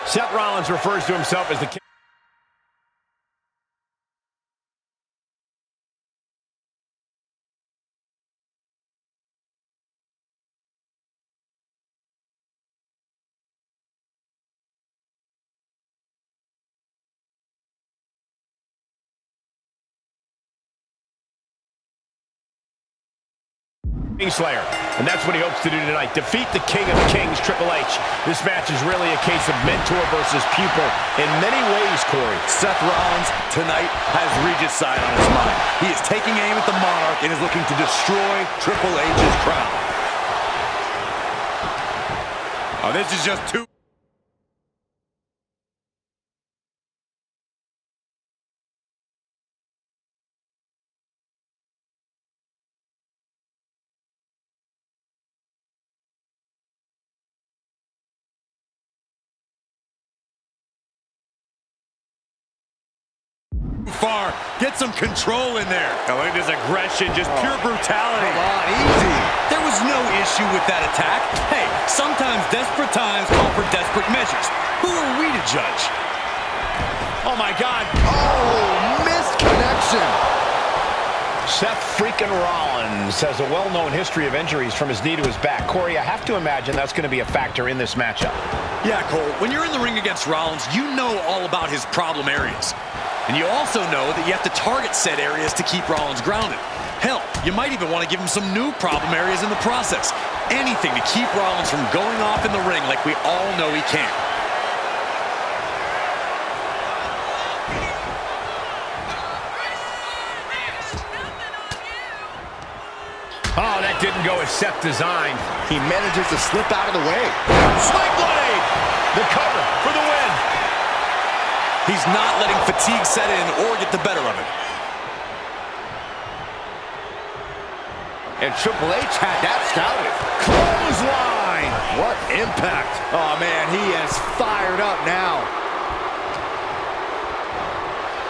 Seth Rollins refers to himself as the king. Slayer, and that's what he hopes to do tonight. Defeat the King of Kings, Triple H. This match is really a case of mentor versus pupil in many ways, Corey. Seth Rollins tonight has Regis' side on his mind. He is taking aim at the Monarch and is looking to destroy Triple H's crown. Oh, this is just too... far. Get some control in there. Oh, look at his aggression, just pure brutality. Come on, easy. There was no issue with that attack. Hey, sometimes desperate times call for desperate measures. Who are we to judge? Oh, my God. Oh, missed connection. Seth freaking Rollins has a well-known history of injuries from his knee to his back. Corey, I have to imagine that's going to be a factor in this matchup. Yeah, Cole, when you're in the ring against Rollins, you know all about his problem areas. And you also know that you have to target said areas to keep Rollins grounded. Hell, you might even want to give him some new problem areas in the process. Anything to keep Rollins from going off in the ring like we all know he can. Oh, that didn't go as Seth designed. He manages to slip out of the way. Sling blade! The cover for the win. He's not letting fatigue set in or get the better of it. And Triple H had that scouted. Clothesline! What impact. Oh, man, he is fired up now.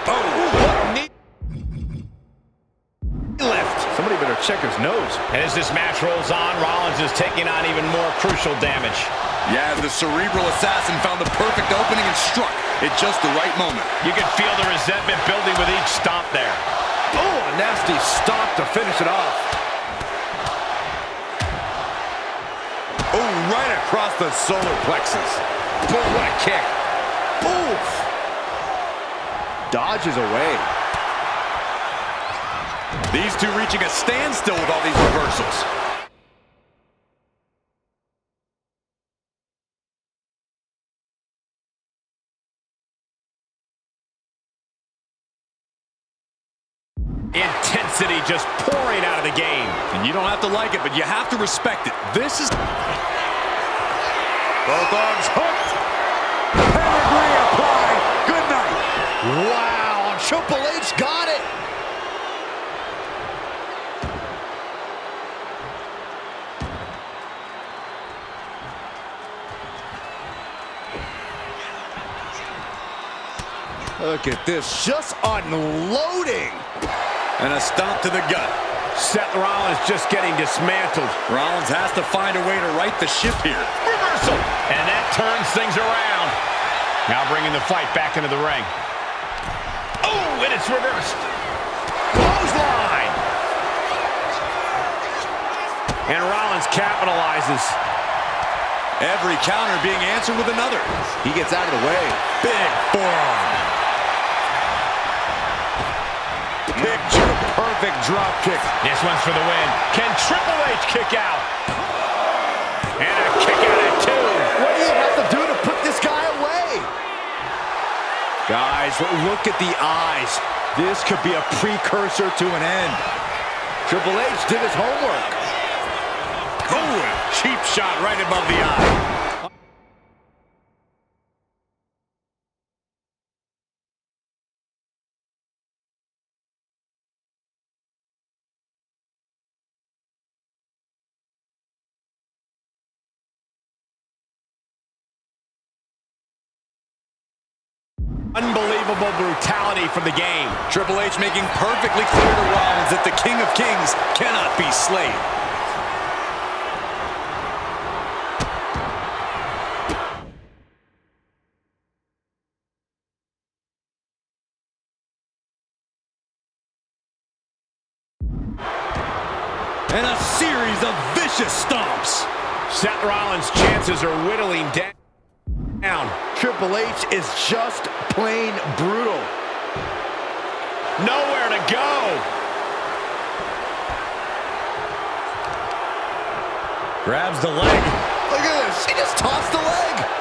Oh, what knee lift. Somebody better check his nose. And as this match rolls on, Rollins is taking on even more crucial damage. Yeah, the cerebral assassin found the perfect opening and struck at just the right moment. You can feel the resentment building with each stomp there. Oh, a nasty stomp to finish it off. Oh, right across the solar plexus. Boy, what a kick. Oof. Dodges away. These two reaching a standstill with all these reversals. Intensity just pouring out of the game. And you don't have to like it, but you have to respect it. This is... Both arms hooked. Pedigree applied. Good night. Wow, Triple H got it. Look at this, just unloading. And a stomp to the gut. Seth Rollins just getting dismantled. Rollins has to find a way to right the ship here. Reversal! And that turns things around. Now bringing the fight back into the ring. Oh, and it's reversed. Clothesline! And Rollins capitalizes. Every counter being answered with another. He gets out of the way. Big forearm. Picture-perfect drop kick. This one's for the win. Can Triple H kick out? And a kick out at two. What do you have to do to put this guy away? Guys, look at the eyes. This could be a precursor to an end. Triple H did his homework. Oh, cheap shot right above the eye. Unbelievable brutality from the game. Triple H making perfectly clear to Rollins that the King of Kings cannot be slayed. And a series of vicious stomps. Seth Rollins' chances are whittling down. Triple H is just plain brutal. Nowhere to go. Grabs the leg. Look at this. She just tossed the leg.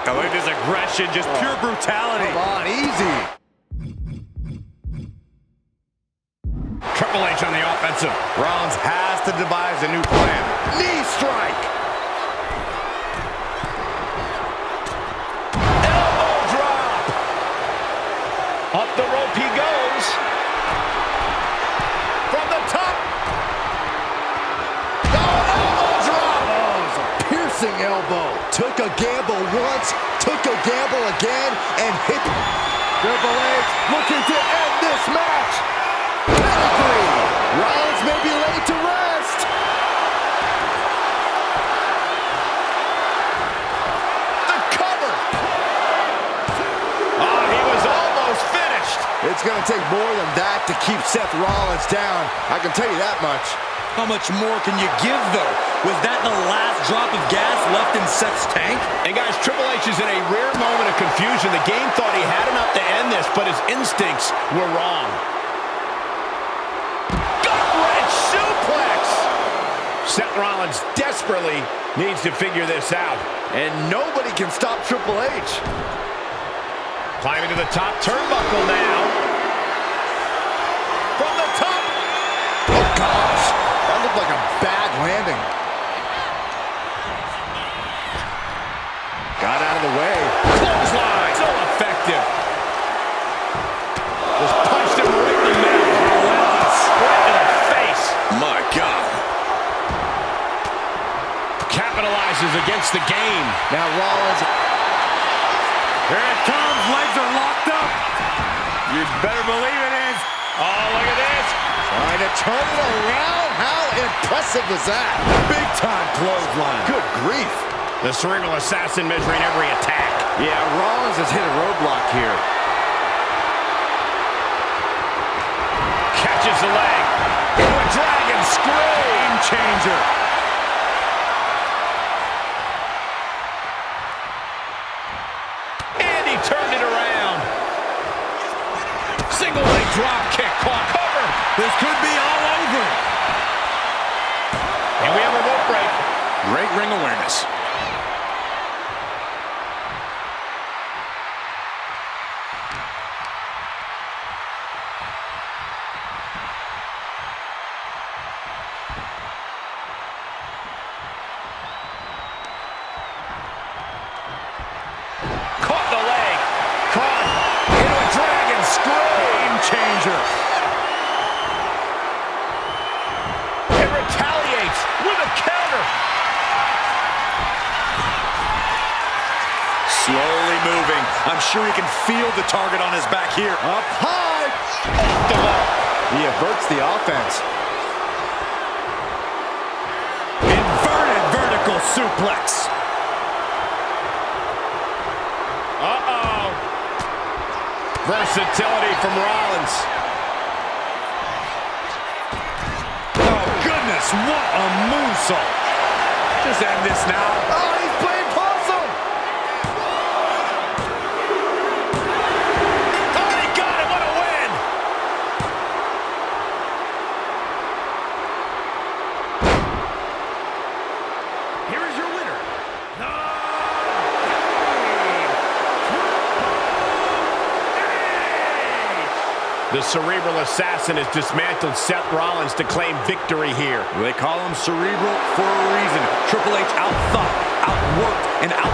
I like this aggression, just pure brutality. Come on, easy. Triple H on the offensive. Rollins has to devise a new plan. Knee strike. Elbow drop. Up the rope he goes. From the top. Oh, elbow drop. Oh, it's a piercing elbow. Took a gamble once, took a gamble again, and hit. Triple H looking to end this match. Pedigree. Rollins may be laid to rest. The cover. Oh, he was almost finished. It's going to take more than that to keep Seth Rollins down. I can tell you that much. How much more can you give, though? Was that the last drop of gas left in Seth's tank? And guys, Triple H is in a rare moment of confusion. The game thought he had enough to end this, but his instincts were wrong. Gut-wrench suplex! Seth Rollins desperately needs to figure this out. And nobody can stop Triple H. Climbing to the top turnbuckle now. From the top. Oh, gosh. That looked like a bad landing. Got out of the way. Clothesline. So effective. Just punched him right in the mouth. Relentless. Right in the face. My God. Capitalizes against the game. Now Rollins. Here it comes. Legs are locked up. You better believe it is. Oh, look at this. Trying to turn it around. How impressive was that? Big time clothesline. Good grief. The cerebral assassin measuring every attack. Yeah, Rollins has hit a roadblock here. Catches the leg. Into a dragon screw. Game changer. And he turned it around. Single leg drop kick. Caught. Cover. This could be all over. And we have a rope break. Great ring awareness. Caught the leg. Caught into a dragon screw. Game changer. It retaliates with a counter. Slowly moving. I'm sure he can feel the target on his back here. Up high. Off the ball. He averts the offense. Inverted vertical suplex. Uh-oh. Versatility from Rollins. Oh, goodness, what a moonsault. Just end this now. Oh, he's playing possum. Oh, he got it. What a win. Here is your winner. The cerebral assassin has dismantled Seth Rollins to claim victory here. They call him cerebral for a reason. Triple H outthought, outworked, and out...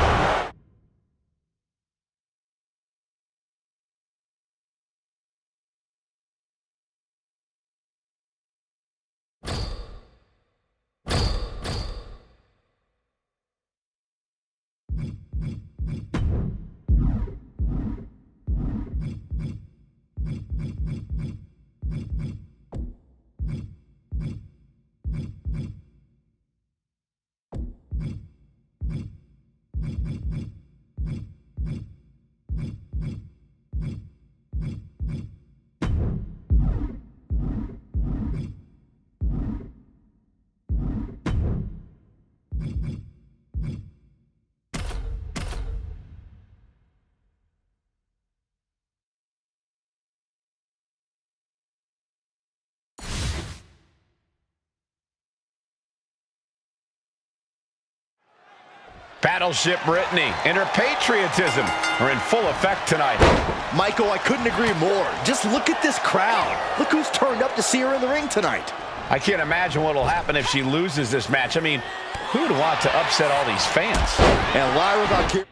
Battleship Brittany and her patriotism are in full effect tonight. Michael, I couldn't agree more. Just look at this crowd. Look who's turned up to see her in the ring tonight. I can't imagine what will happen if she loses this match. I mean, who would want to upset all these fans? And Lyra Valkyria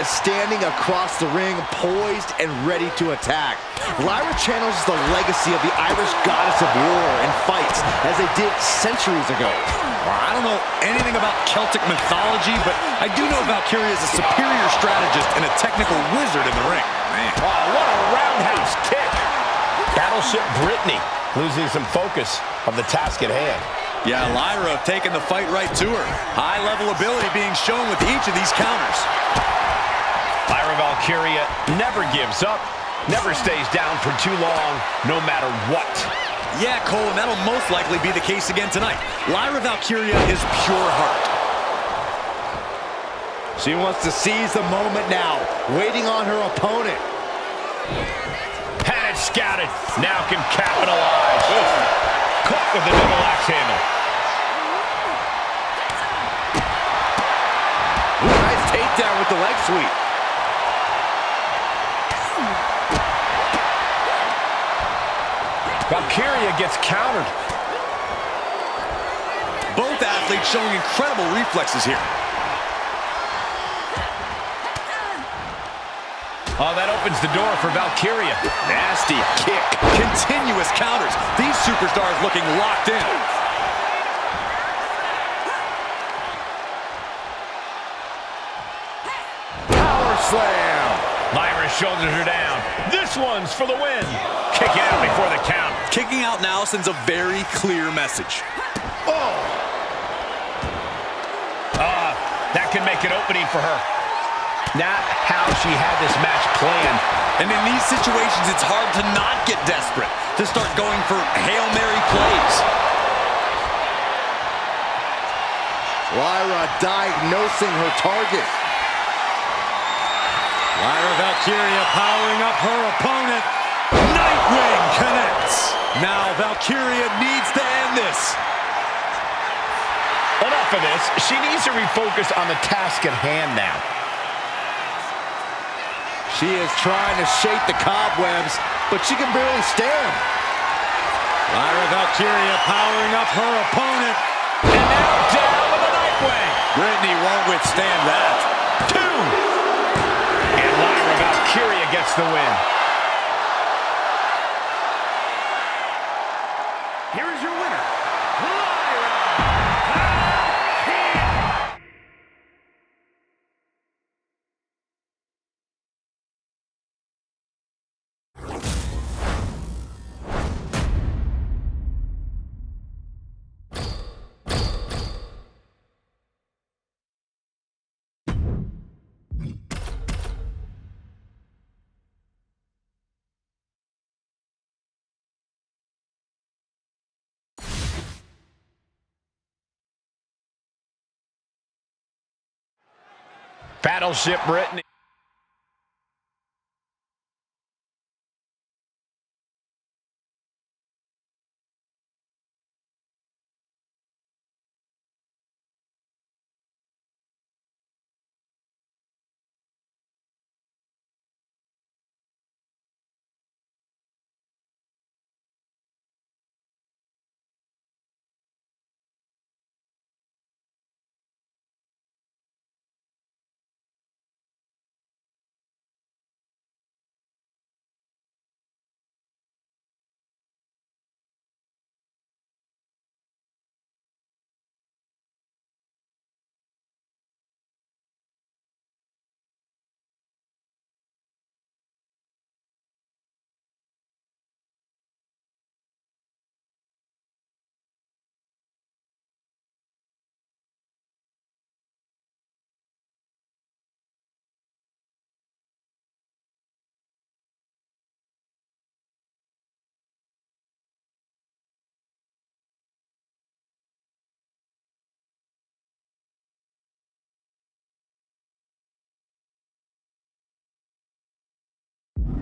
is standing across the ring, poised and ready to attack. Lyra channels the legacy of the Irish goddess of war and fights, as they did centuries ago. Well, I don't know anything about Celtic mythology, but I do know Valkyria is a superior strategist and a technical wizard in the ring. Man. Oh, what a roundhouse kick. Battleship Brittany losing some focus of the task at hand. Yeah, Lyra taking the fight right to her. High-level ability being shown with each of these counters. Lyra Valkyria never gives up, never stays down for too long, no matter what. Yeah, Cole, and that'll most likely be the case again tonight. Lyra Valkyria is pure heart. She wants to seize the moment now, waiting on her opponent. Had it scouted, now can capitalize. Caught with the double axe handle. Ooh, nice takedown with the leg sweep. Valkyria gets countered. Both athletes showing incredible reflexes here. Oh, that opens the door for Valkyria. Nasty kick. Continuous counters. These superstars looking locked in. Power slam. Lyra shoulders her down. This one's for the win. Kicking out before the count. Kicking out now sends a very clear message. Oh. That can make an opening for her. Not how she had this match planned. And in these situations, it's hard to not get desperate, to start going for Hail Mary plays. Lyra diagnosing her target. Lyra Valkyria powering up her opponent. Nightwing connects. Now Valkyria needs to end this. Enough of this. She needs to refocus on the task at hand now. She is trying to shake the cobwebs, but she can barely stand. Lyra Valkyria powering up her opponent. And now down with the Nightwing. Brittany won't withstand that. 2. And Lyra Valkyria gets the win. Here is your winner, Lyra Valkyria. Battleship Brittany.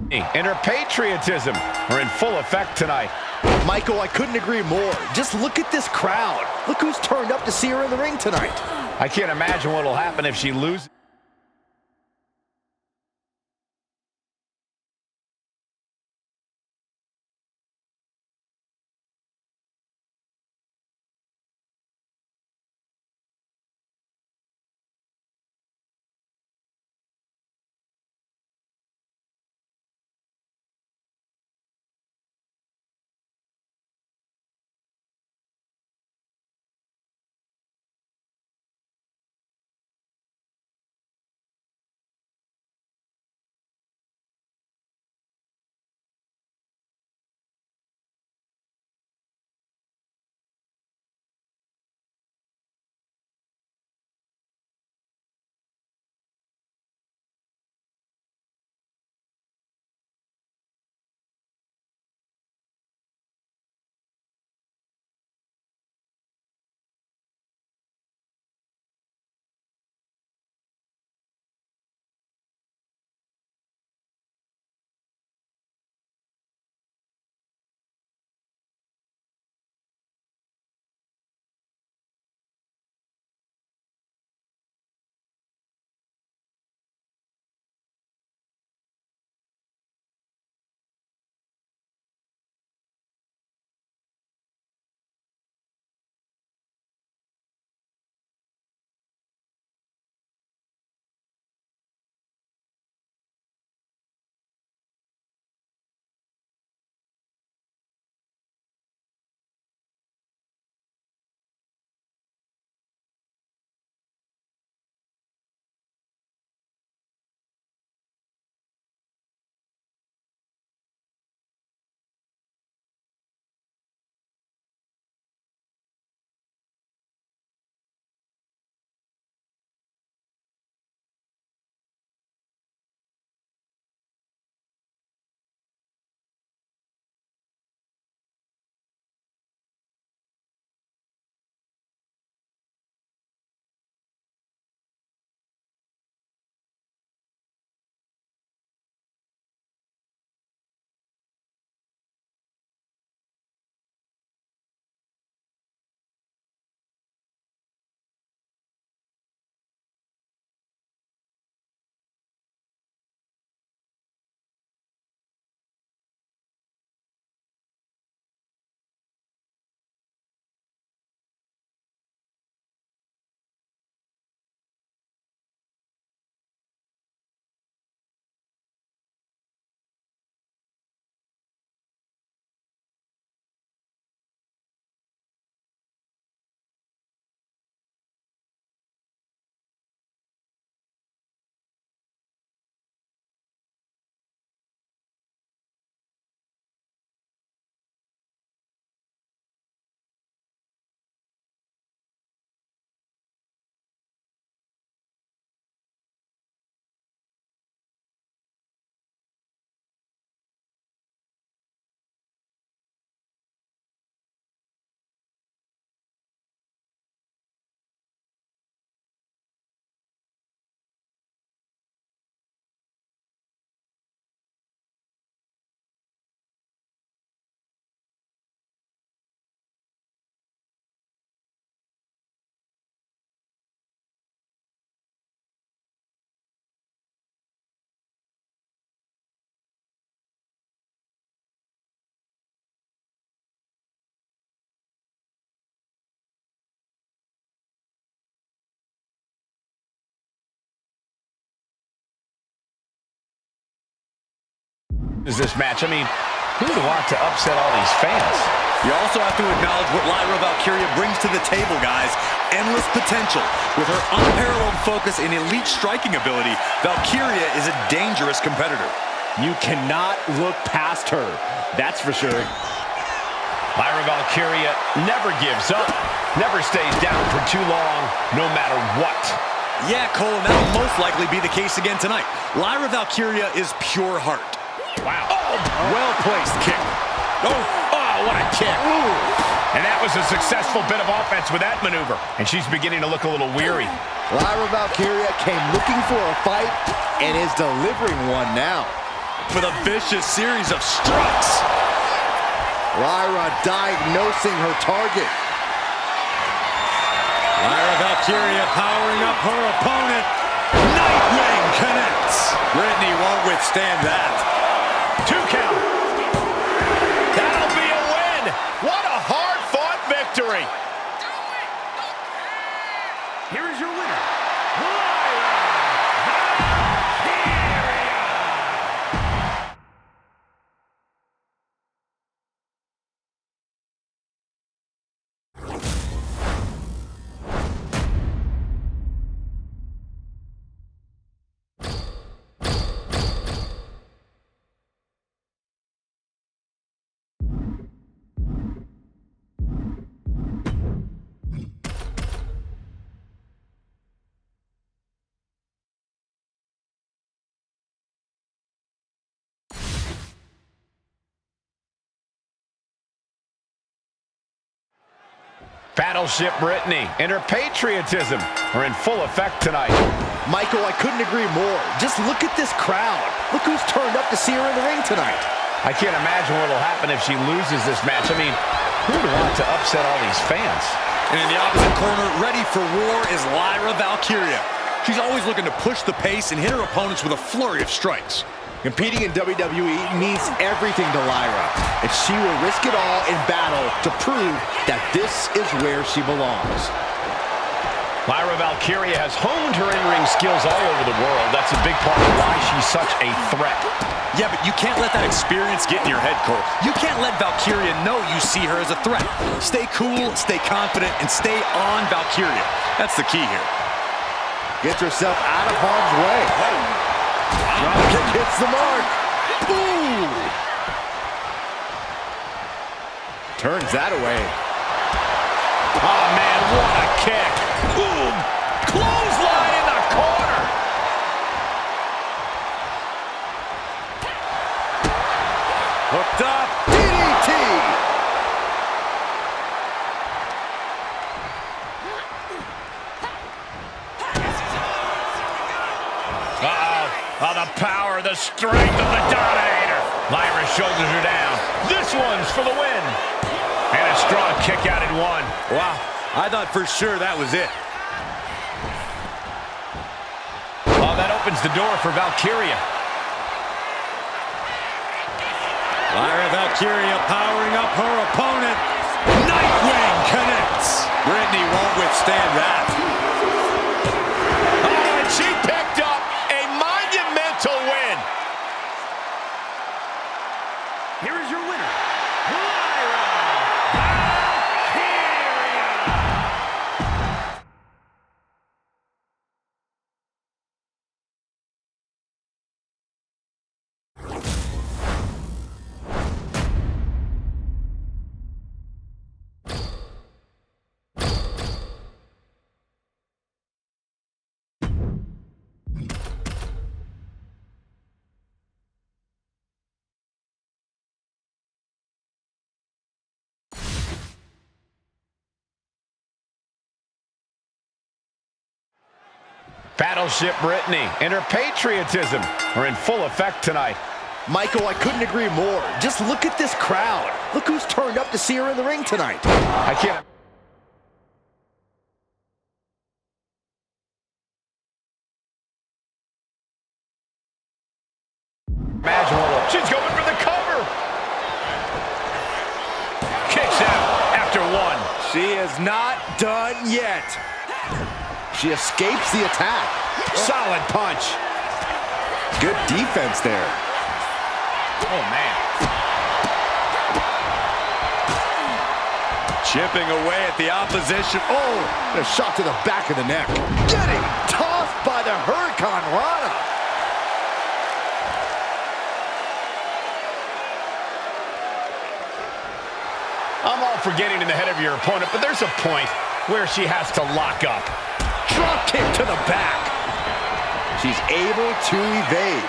And her patriotism are in full effect tonight. Michael, I couldn't agree more. Just look at this crowd. Look who's turned up to see her in the ring tonight. I can't imagine what will happen if she loses. Is this match? I mean, who would want to upset all these fans? You also have to acknowledge what Lyra Valkyria brings to the table, guys. Endless potential. With her unparalleled focus and elite striking ability, Valkyria is a dangerous competitor. You cannot look past her, that's for sure. Lyra Valkyria never gives up, never stays down for too long, no matter what. Yeah, Cole, and that'll most likely be the case again tonight. Lyra Valkyria is pure heart. Wow. Oh, well-placed kick. Oh, what a kick. Ooh. And that was a successful bit of offense with that maneuver. And she's beginning to look a little weary. Lyra Valkyria came looking for a fight and is delivering one now. With a vicious series of strikes. Lyra diagnosing her target. Lyra Valkyria powering up her opponent. Nightwing connects. Brittany won't withstand that. 2 count. That'll be a win. What a hard-fought victory. Here is your winner, Lyra Valkyria. Battleship Brittany and her patriotism are in full effect tonight. Michael, I couldn't agree more. Just look at this crowd. Look who's turned up to see her in the ring tonight. I can't imagine what will happen if she loses this match. I mean, who would want to upset all these fans? And in the opposite corner, ready for war, is Lyra Valkyria. She's always looking to push the pace and hit her opponents with a flurry of strikes. Competing in WWE means everything to Lyra, and she will risk it all in battle to prove that this is where she belongs. Lyra Valkyria has honed her in-ring skills all over the world. That's a big part of why she's such a threat. Yeah, but you can't let that experience get in your head, Cole. You can't let Valkyria know you see her as a threat. Stay cool, stay confident, and stay on Valkyria. That's the key here. Gets herself out of harm's way. Drop kick hits the mark. Ooh! Turns that away. Oh, man, what a kick. Boom! Clothesline in the corner. Hooked up. DDT! Oh, the power, the strength of the Dominator. Lyra shoulders her down. This one's for the win. And a strong kick out at 1. Wow, I thought for sure that was it. Oh, that opens the door for Valkyria. Lyra Valkyria powering up her opponent. Nightwing connects. Brittany won't withstand that. Oh, and she picked up a monumental win. Here is your winner, Lyra Valkyria. Battleship Brittany and her patriotism are in full effect tonight. Michael, I couldn't agree more. Just look at this crowd. Look who's turned up to see her in the ring tonight. I can't imagine what she's going for the cover. Kicks out after 1. She is not done yet. She escapes the attack. Solid punch. Good defense there. Oh, man. Chipping away at the opposition. Oh, and a shot to the back of the neck. Getting tossed by the Hurricane Rana. I'm all for getting in the head of your opponent, but there's a point where she has to lock up. Drop kick to the back. She's able to evade.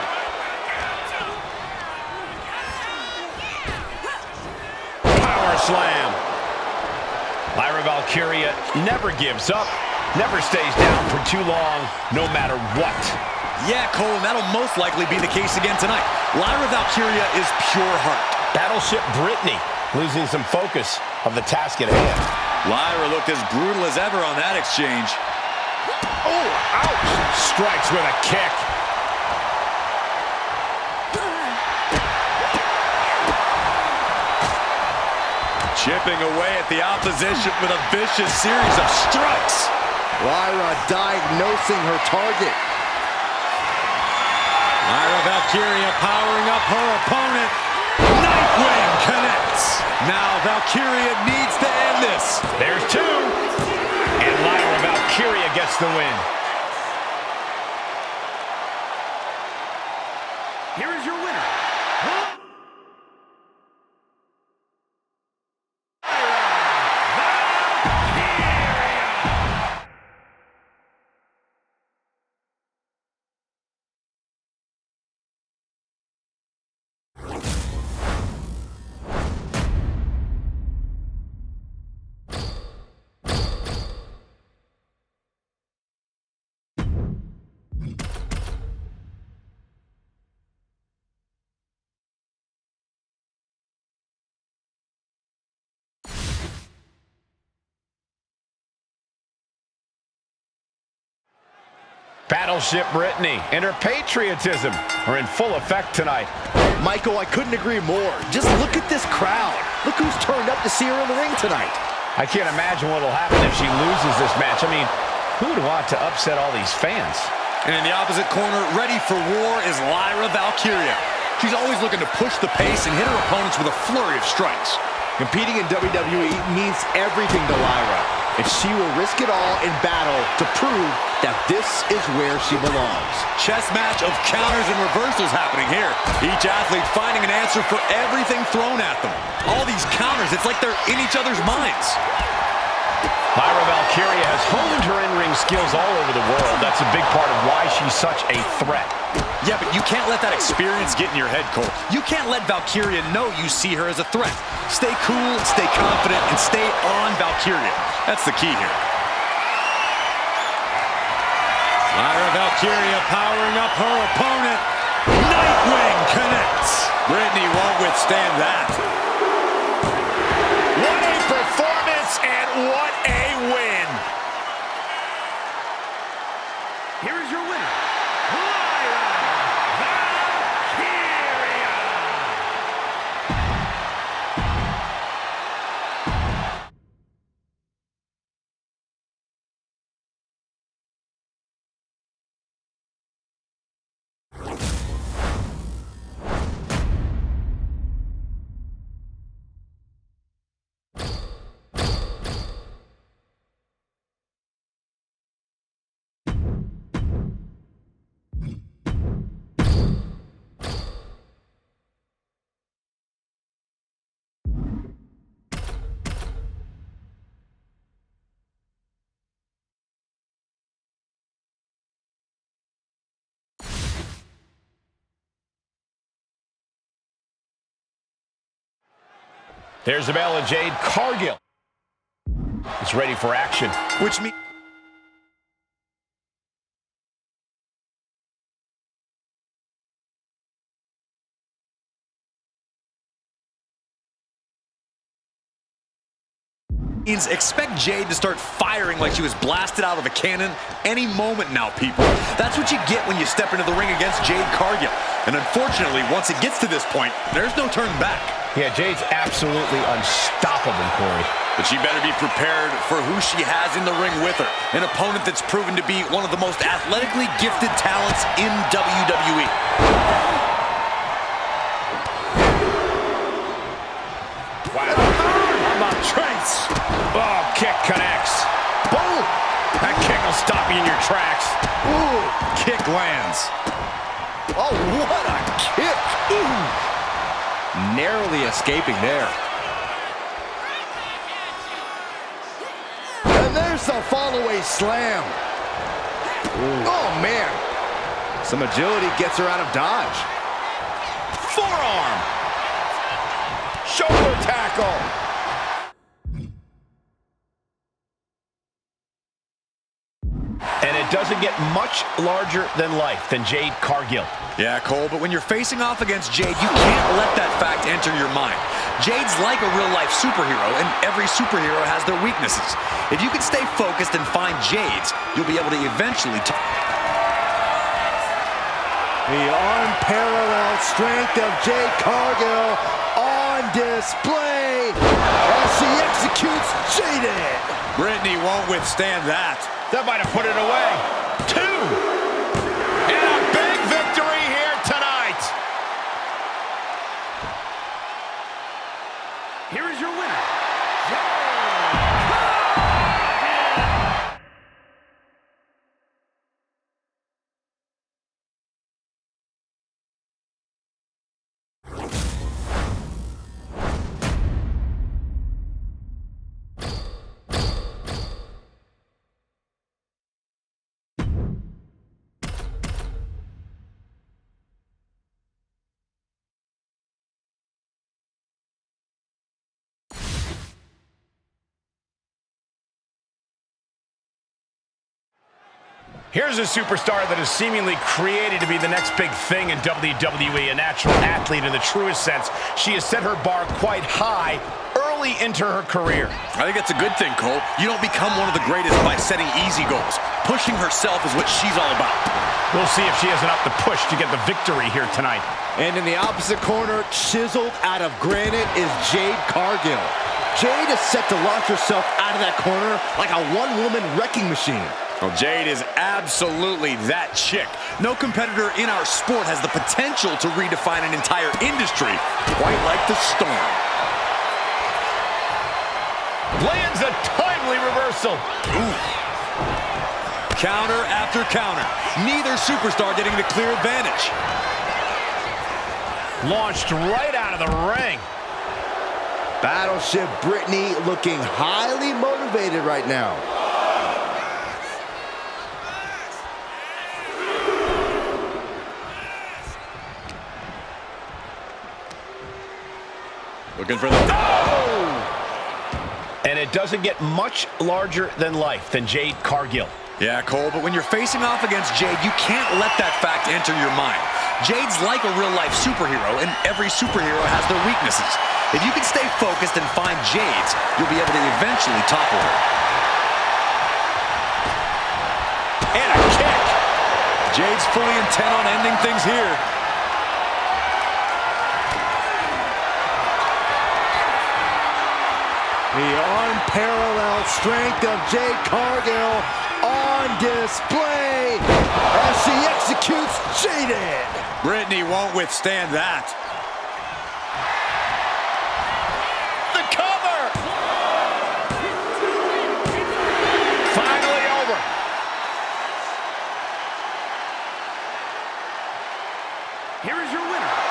Power slam. Lyra Valkyria never gives up, never stays down for too long, no matter what. Yeah, Cole, and that'll most likely be the case again tonight. Lyra Valkyria is pure heart. Battleship Brittany losing some focus of the task at hand. Lyra looked as brutal as ever on that exchange. Oh, ouch! Strikes with a kick. Chipping away at the opposition with a vicious series of strikes. Lyra diagnosing her target. Lyra Valkyria powering up her opponent. Nightwing connects. Now Valkyria needs to end this. There's two. And Lyra Valkyria gets the win. Here is your winner. Battleship Brittany and her patriotism are in full effect tonight. Michael, I couldn't agree more. Just look at this crowd. Look who's turned up to see her in the ring tonight. I can't imagine what will happen if she loses this match. I mean, who would want to upset all these fans? And in the opposite corner, ready for war, is Lyra Valkyria. She's always looking to push the pace and hit her opponents with a flurry of strikes. Competing in WWE means everything to Lyra, and she will risk it all in battle to prove that this is where she belongs. Chess match of counters and reversals happening here. Each athlete finding an answer for everything thrown at them. All these counters, it's like they're in each other's minds. Lyra Valkyria has honed her in-ring skills all over the world. That's a big part of why she's such a threat. Yeah, but you can't let that experience get in your head, Cole. You can't let Valkyria know you see her as a threat. Stay cool, stay confident, and stay on Valkyria. That's the key here. Lyra Valkyria powering up her opponent. Nightwing connects. Brittany won't withstand that. What a performance and what a win! Here is your winner, Lyra Valkyria. There's the bell, and Jade Cargill is ready for action. Which means expect Jade to start firing like she was blasted out of a cannon any moment now, people. That's what you get when you step into the ring against Jade Cargill. And unfortunately, once it gets to this point, there's no turning back. Yeah, Jade's absolutely unstoppable, Corey. But she better be prepared for who she has in the ring with her. An opponent that's proven to be one of the most athletically gifted talents in WWE. Wow. How about Trace? Oh, kick connects. Boom! That kick will stop you in your tracks. Ooh, kick lands. Oh, what a kick! Ooh. Narrowly escaping there. And there's the follow-away slam. Ooh. Oh, man. Some agility gets her out of dodge. Forearm. Shoulder tackle. And it doesn't get much larger than life than Jade Cargill. Yeah, Cole, but when you're facing off against Jade, you can't let that fact enter your mind. Jade's like a real-life superhero, and every superhero has their weaknesses. If you can stay focused and find Jade's, you'll be able to eventually... The unparalleled strength of Jade Cargill on display as she executes Jaden. Brittany won't withstand that. That might have put it away. 2. And a big victory here tonight. Here is your winner, Here's a superstar that is seemingly created to be the next big thing in WWE, a natural athlete in the truest sense. She has set her bar quite high early into her career. I think that's a good thing, Cole. You don't become one of the greatest by setting easy goals. Pushing herself is what she's all about. We'll see if she has enough to push to get the victory here tonight. And in the opposite corner, chiseled out of granite, is Jade Cargill. Jade is set to launch herself out of that corner like a one-woman wrecking machine. Well, Jade is absolutely that chick. No competitor in our sport has the potential to redefine an entire industry, quite like the Storm. Lands a timely reversal. Ooh. Counter after counter. Neither superstar getting the clear advantage. Launched right out of the ring. Battleship Brittany looking highly motivated right now. Looking for the... Oh! And it doesn't get much larger than life than Jade Cargill. Yeah, Cole, but when you're facing off against Jade, you can't let that fact enter your mind. Jade's like a real-life superhero, and every superhero has their weaknesses. If you can stay focused and find Jade's, you'll be able to eventually topple her. And a kick. Jade's fully intent on ending things here. The unparalleled strength of Jade Cargill on display as she executes Jaden. Brittany won't withstand that. The cover! Finally over. here is your winner,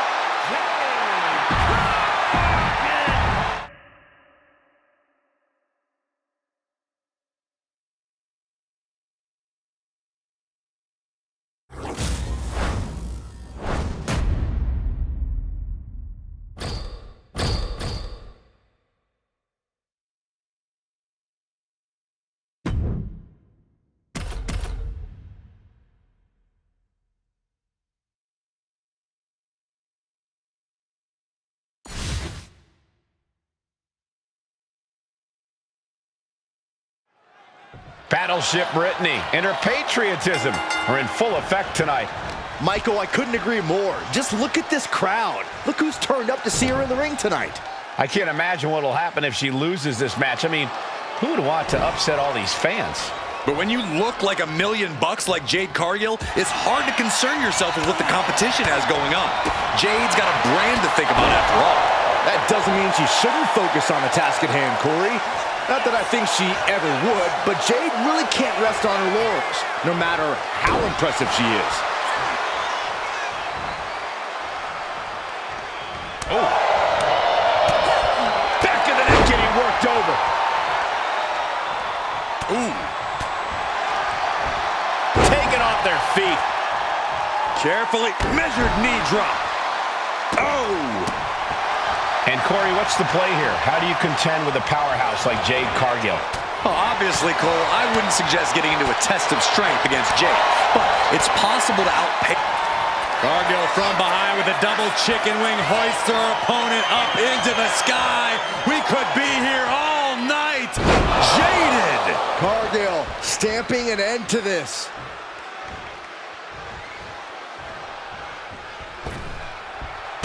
Battleship Brittany and her patriotism are in full effect tonight. Michael, I couldn't agree more. Just look at this crowd. Look who's turned up to see her in the ring tonight. I can't imagine what will happen if she loses this match. I mean, who would want to upset all these fans? But when you look like $1 million like Jade Cargill, it's hard to concern yourself with what the competition has going on. Jade's got a brand to think about after all. That doesn't mean she shouldn't focus on the task at hand, Corey. Not that I think she ever would, but Jade really can't rest on her laurels, no matter how impressive she is. Oh. Back of the neck getting worked over. Ooh. Taken off their feet. Carefully measured knee drop. Oh! And Corey, what's the play here? How do you contend with a powerhouse like Jade Cargill? Well, obviously, Cole, I wouldn't suggest getting into a test of strength against Jade, but it's possible to outpace. Cargill from behind with a double chicken wing hoists our opponent up into the sky. We could be here all night. Jaded. Cargill stamping an end to this.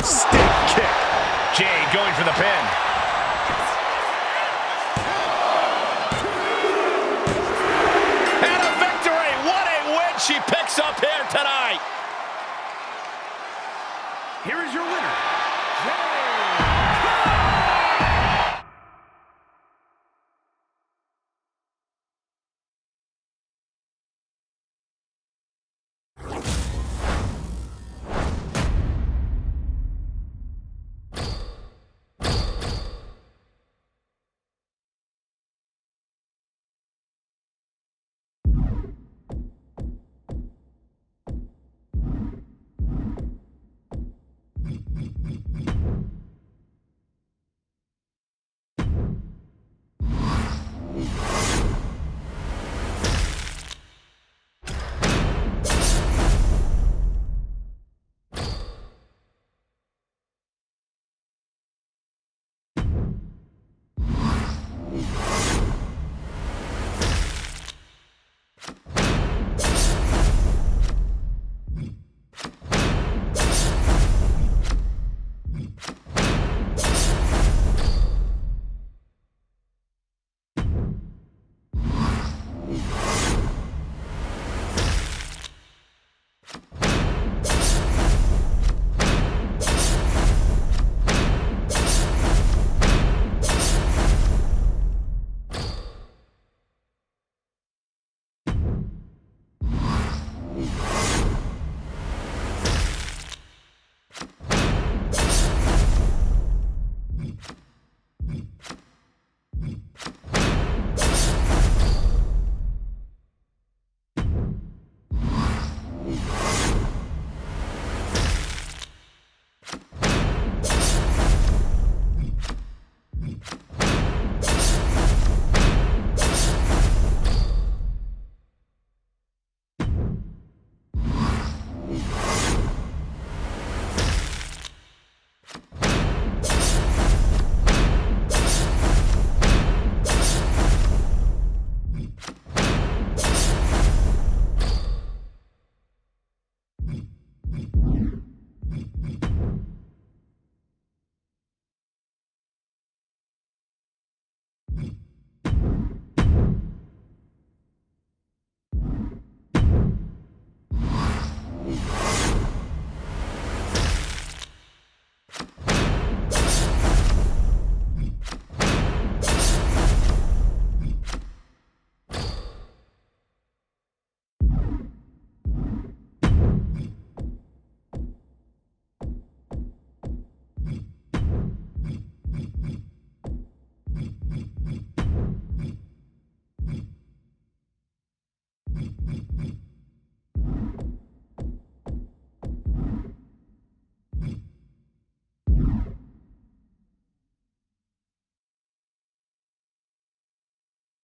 Stiff kick. Jade going for the pin. And a victory. What a win she picks up here tonight. Here is your winner,